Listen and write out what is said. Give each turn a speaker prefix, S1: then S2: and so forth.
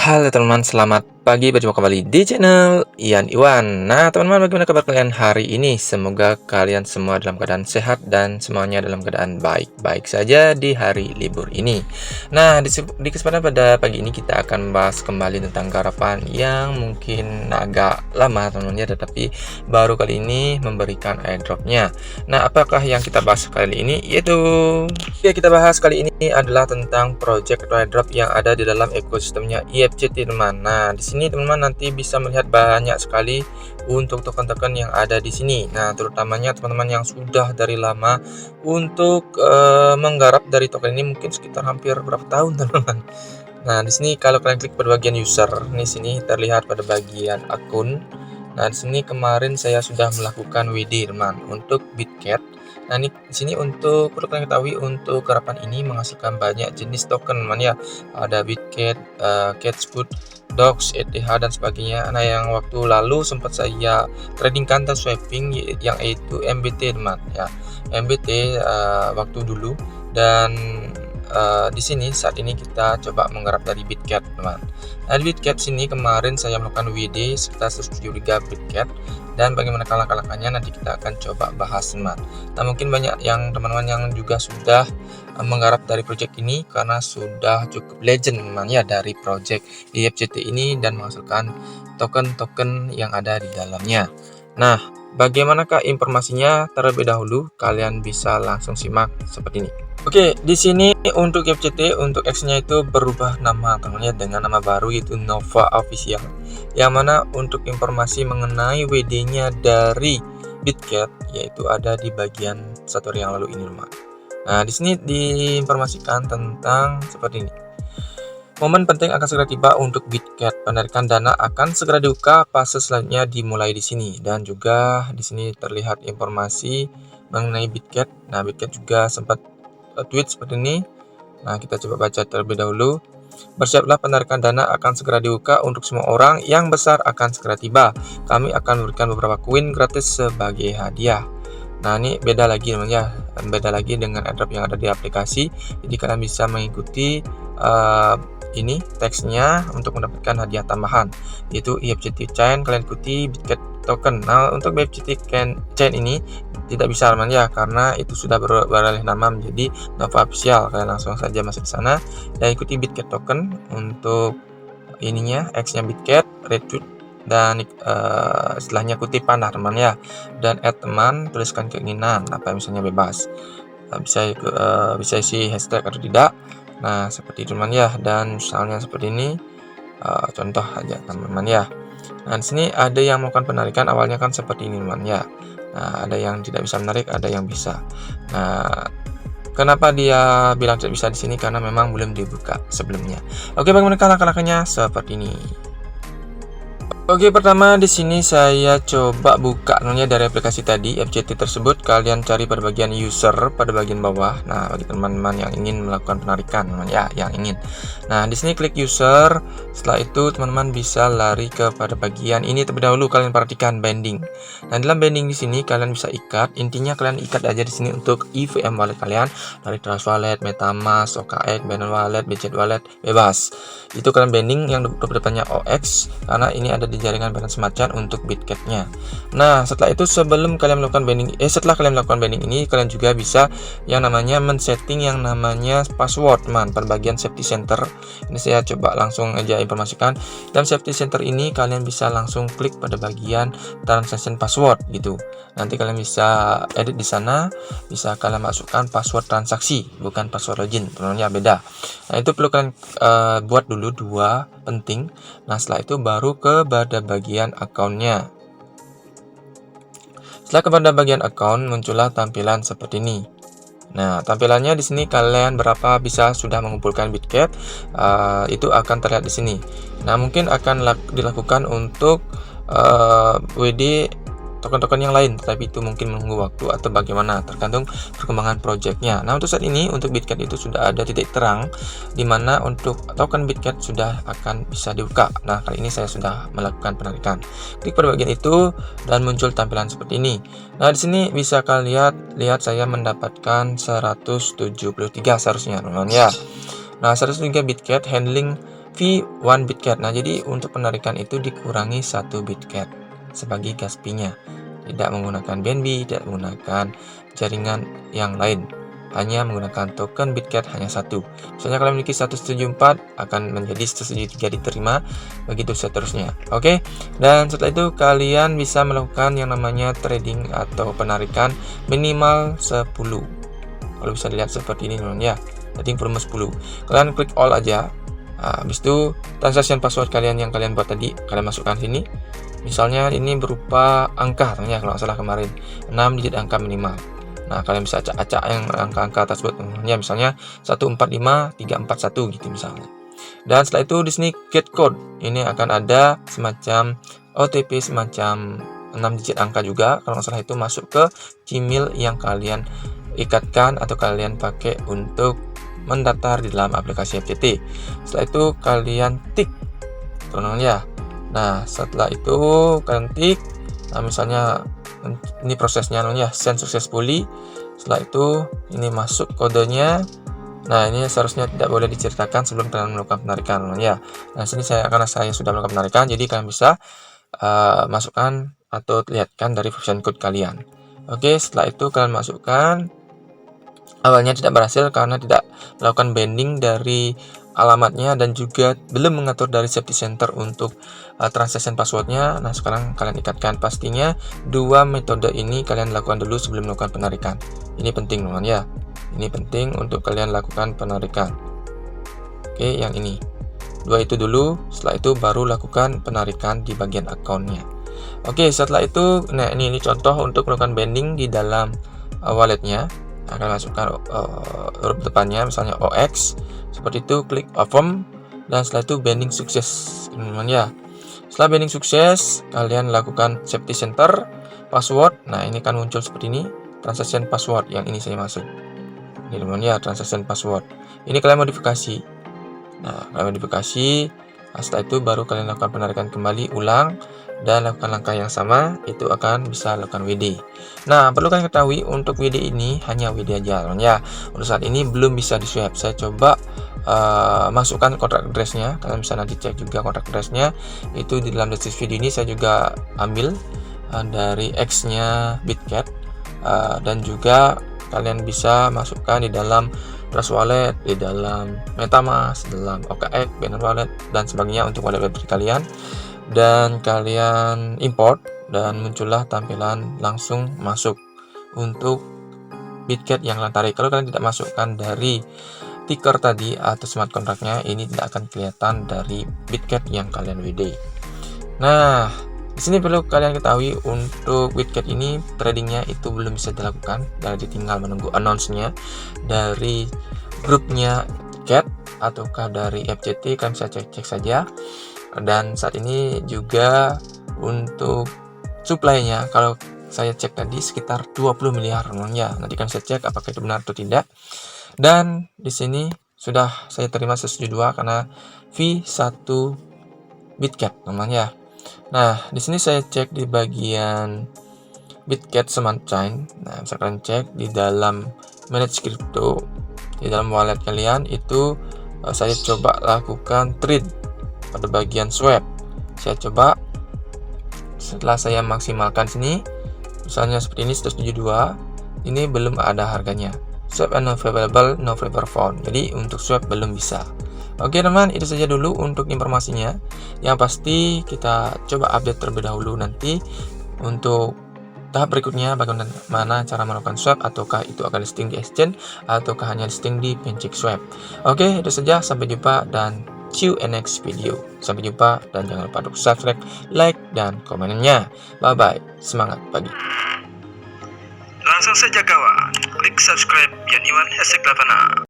S1: Halo teman-teman, selamat pagi, berjumpa kembali di channel Ian Iwan. Nah teman-teman, bagaimana kabar kalian hari ini? Semoga kalian semua dalam keadaan sehat dan semuanya dalam keadaan baik-baik saja di hari libur ini. Nah di kesempatan pada pagi ini kita akan bahas kembali tentang garapan yang mungkin agak lama teman-teman ya, tetapi baru kali ini memberikan airdropnya. Nah apakah yang kita bahas kali ini? Yaitu kita bahas kali ini adalah tentang project airdrop yang ada di dalam ekosistemnya IFCT teman. Nah, di sini teman-teman nanti bisa melihat banyak sekali untuk token-token yang ada di sini. Nah, terutamanya teman-teman yang sudah dari lama untuk menggarap dari token ini mungkin sekitar hampir berapa tahun teman-teman. Nah, di sini kalau kalian klik pada bagian user, di sini terlihat pada bagian akun. Nah, di sini kemarin saya sudah melakukan WD teman untuk Bitcat. Nah, ini di sini untuk perlu kalian ketahui untuk garapan ini menghasilkan banyak jenis token teman ya. Ada Bitcat, Catfood, Dogs, ETH dan sebagainya. Nah, yang waktu lalu sempat saya tradingkan dan swapping yang itu MBT teman ya. MBT waktu dulu dan di sini saat ini kita coba menggarap dari Bitcat teman. Nah, di Bitcat sini kemarin saya melakukan WD sekitar 173 Bitcat dan bagaimana langkah-langkahnya nanti kita akan coba bahas teman. Nah, mungkin banyak yang teman-teman yang juga sudah menggarap dari project ini karena sudah cukup legend teman ya dari project IFCT ini dan menghasilkan token-token yang ada di dalamnya. Nah, bagaimanakah informasinya? Terlebih dahulu kalian bisa langsung simak seperti ini. Oke, di sini untuk IFCT untuk X-nya itu berubah nama temannya dengan nama baru yaitu Nova Official. Yang mana untuk informasi mengenai WD-nya dari Bitcat yaitu ada di bagian satu hari yang lalu ini teman. Nah, di sini diinformasikan tentang seperti ini. Momen penting akan segera tiba untuk Bitcat. Penarikan dana akan segera dibuka, fase selanjutnya dimulai di sini. Dan juga di sini terlihat informasi mengenai Bitcat. Nah, Bitcat juga sempat tweet seperti ini. Nah, kita coba baca terlebih dahulu. Bersiaplah, penarikan dana akan segera dibuka untuk semua orang, yang besar akan segera tiba. Kami akan memberikan beberapa koin gratis sebagai hadiah. Nah, ini beda lagi teman ya, beda lagi dengan airdrop yang ada di aplikasi. Jadi kalian bisa mengikuti ini teksnya untuk mendapatkan hadiah tambahan, yaitu IFCT Chain. Kalian ikuti Bitcat token. Nah, untuk IFCT Chain ini tidak bisa teman ya, karena itu sudah beralih nama menjadi Nova Official. Kalian langsung saja masuk ke sana dan ikuti Bitcat token untuk ininya, X nya Bitcat, retweet dan setelahnya kutipan lah teman ya, dan add teman, tuliskan keinginan apa misalnya bebas, bisa isi hashtag atau tidak. Nah, seperti itu teman ya, dan misalnya seperti ini contoh aja teman-teman ya. Nah, di sini ada yang melakukan penarikan awalnya kan seperti ini teman ya. Nah, ada yang tidak bisa menarik, ada yang bisa. Nah, kenapa dia bilang tidak bisa di sini? Karena memang belum dibuka sebelumnya. Oke, bagaimana langkah-langkahnya? Seperti ini. Oke, pertama di sini saya coba buka namanya dari aplikasi tadi FCT tersebut. Kalian cari pada bagian user pada bagian bawah. Nah, bagi teman-teman yang ingin melakukan penarikan, teman ya, yang ingin. Nah, di sini klik user. Setelah itu teman-teman bisa lari kepada bagian ini terlebih dahulu. Kalian perhatikan binding. Nah, dalam binding di sini kalian bisa ikat. Intinya kalian ikat aja di sini untuk EVM wallet kalian dari Trust Wallet, MetaMask, OKX, Binance Wallet, Bitget Wallet, bebas. Itu kalian binding yang depannya OX karena ini ada di jaringan Binance Smart Chain untuk Bitcat-nya. Nah, setelah itu setelah kalian melakukan binding ini, kalian juga bisa yang namanya men-setting yang namanya password teman pada bagian safety center. Ini saya coba langsung aja informasikan. Dalam safety center ini kalian bisa langsung klik pada bagian transaction password gitu. Nanti kalian bisa edit di sana, bisa kalian masukkan password transaksi, bukan password login, teman-teman ya, beda. Nah, itu perlu kalian buat dulu dua, penting. Nah, setelah itu baru ke pada bagian akunnya. Setelah kepada bagian akun, muncullah tampilan seperti ini. Nah, tampilannya di sini kalian berapa bisa sudah mengumpulkan Bitcat, itu akan terlihat di sini. Nah, mungkin akan dilakukan untuk WD token-token yang lain, tetapi itu mungkin menunggu waktu atau bagaimana, tergantung perkembangan projectnya. Nah, untuk saat ini untuk Bitcat itu sudah ada titik terang di mana untuk token Bitcat sudah akan bisa dibuka. Nah, kali ini saya sudah melakukan penarikan. Klik pada bagian itu dan muncul tampilan seperti ini. Nah, di sini bisa kalian lihat saya mendapatkan 173 seharusnya teman-teman ya. Nah, 103 Bitcat handling fee 1 Bitget. Nah, jadi untuk penarikan itu dikurangi 1 Bitget sebagai gas fee-nya. Tidak menggunakan BNB, tidak menggunakan jaringan yang lain. Hanya menggunakan token Bitget hanya satu. Misalnya kalian memiliki 174 akan menjadi 173 diterima, begitu seterusnya. Oke. Dan setelah itu kalian bisa melakukan yang namanya trading atau penarikan minimal 10. Kalau bisa dilihat seperti ini teman ya. Trading volume 10. Kalian klik all aja. Habis itu transaction password kalian yang kalian buat tadi kalian masukkan sini. Misalnya ini berupa angka teman ya, kalau nggak salah kemarin 6 digit angka minimal. Nah, kalian bisa acak-acak yang angka-angka tersebut ya, misalnya 145341 gitu misalnya. Dan setelah itu di sini get code. Ini akan ada semacam OTP semacam 6 digit angka juga, kalau nggak salah itu masuk ke Gmail yang kalian ikatkan atau kalian pakai untuk mendaftar di dalam aplikasi FCT. Setelah itu kalian tik teman-teman ya. Nah, setelah itu kalian tik, nah misalnya ini prosesnya ya, send successfully. Setelah itu ini masuk kodenya. Nah, ini seharusnya tidak boleh diceritakan sebelum kalian melakukan penarikan ya. Nah, sini karena saya sudah melakukan penarikan, jadi kalian bisa masukkan atau lihatkan dari version code kalian. Oke, setelah itu kalian masukkan. Awalnya tidak berhasil karena tidak melakukan binding dari alamatnya dan juga belum mengatur dari safety center untuk transaction passwordnya. Nah, sekarang kalian ikatkan. Pastinya dua metode ini kalian lakukan dulu sebelum melakukan penarikan. Ini penting teman ya. Ini penting untuk kalian lakukan penarikan. Oke, yang ini dua itu dulu, setelah itu baru lakukan penarikan di bagian akunnya. Oke, setelah itu nah ini contoh untuk melakukan binding di dalam walletnya. Akan masukkan huruf depannya misalnya OX seperti itu, klik affirm dan setelah itu binding sukses teman-teman ya. Setelah binding sukses, kalian lakukan safety center password. Nah, ini kan muncul seperti ini, transaction password yang ini saya masuk ini teman ya, transaction password ini kalian modifikasi. Nah, kalian modifikasi. Setelah itu baru kalian lakukan penarikan kembali ulang dan lakukan langkah yang sama, itu akan bisa lakukan WD. Nah, perlu kalian ketahui untuk WD ini hanya WD aja teman ya. Untuk saat ini belum bisa di swap. Saya coba masukkan kontrak addressnya, kalian bisa nanti cek juga kontrak addressnya itu di dalam deskripsi video ini. Saya juga ambil dari X-nya Bitget dan juga kalian bisa masukkan di dalam Trust Wallet, di dalam MetaMask, di dalam OKX, Binance Wallet dan sebagainya untuk wallet Web3 kalian, dan kalian import dan muncullah tampilan langsung masuk untuk Bitget yang kalian tarik. Kalau kalian tidak masukkan dari ticker tadi atau smart contract-nya, ini tidak akan kelihatan dari Bitget yang kalian WD. Nah, di sini perlu kalian ketahui untuk Bitget ini tradingnya itu belum bisa dilakukan, dan tinggal menunggu announce-nya dari grupnya Bitget ataukah dari FCT. Kalian bisa cek-cek saja. Dan saat ini juga untuk supply-nya, kalau saya cek tadi sekitar 20 miliar ya. Nanti kalian bisa cek apakah itu benar atau tidak. Dan di sini sudah saya terima 172 karena fee 1 Bitget namanya. Nah, di sini saya cek di bagian Bitget Smart Chain. Nah, misalkan cek di dalam manage crypto, di dalam wallet kalian itu saya coba lakukan trade pada bagian swap. Saya coba, setelah saya maksimalkan sini, misalnya seperti ini 172, ini belum ada harganya. Swap and not available, no favor found. Jadi untuk swap belum bisa. Oke teman, itu saja dulu untuk informasinya. Yang pasti kita coba update terlebih dahulu nanti untuk tahap berikutnya bagaimana cara melakukan swap, ataukah itu akan listing di exchange ataukah hanya listing di PancakeSwap. Oke, itu saja, sampai jumpa dan see you in next video. Sampai jumpa dan jangan lupa untuk subscribe, like dan komennya. Bye bye, semangat pagi.
S2: Langsung saja kawan, klik subscribe Yan Iwan #8.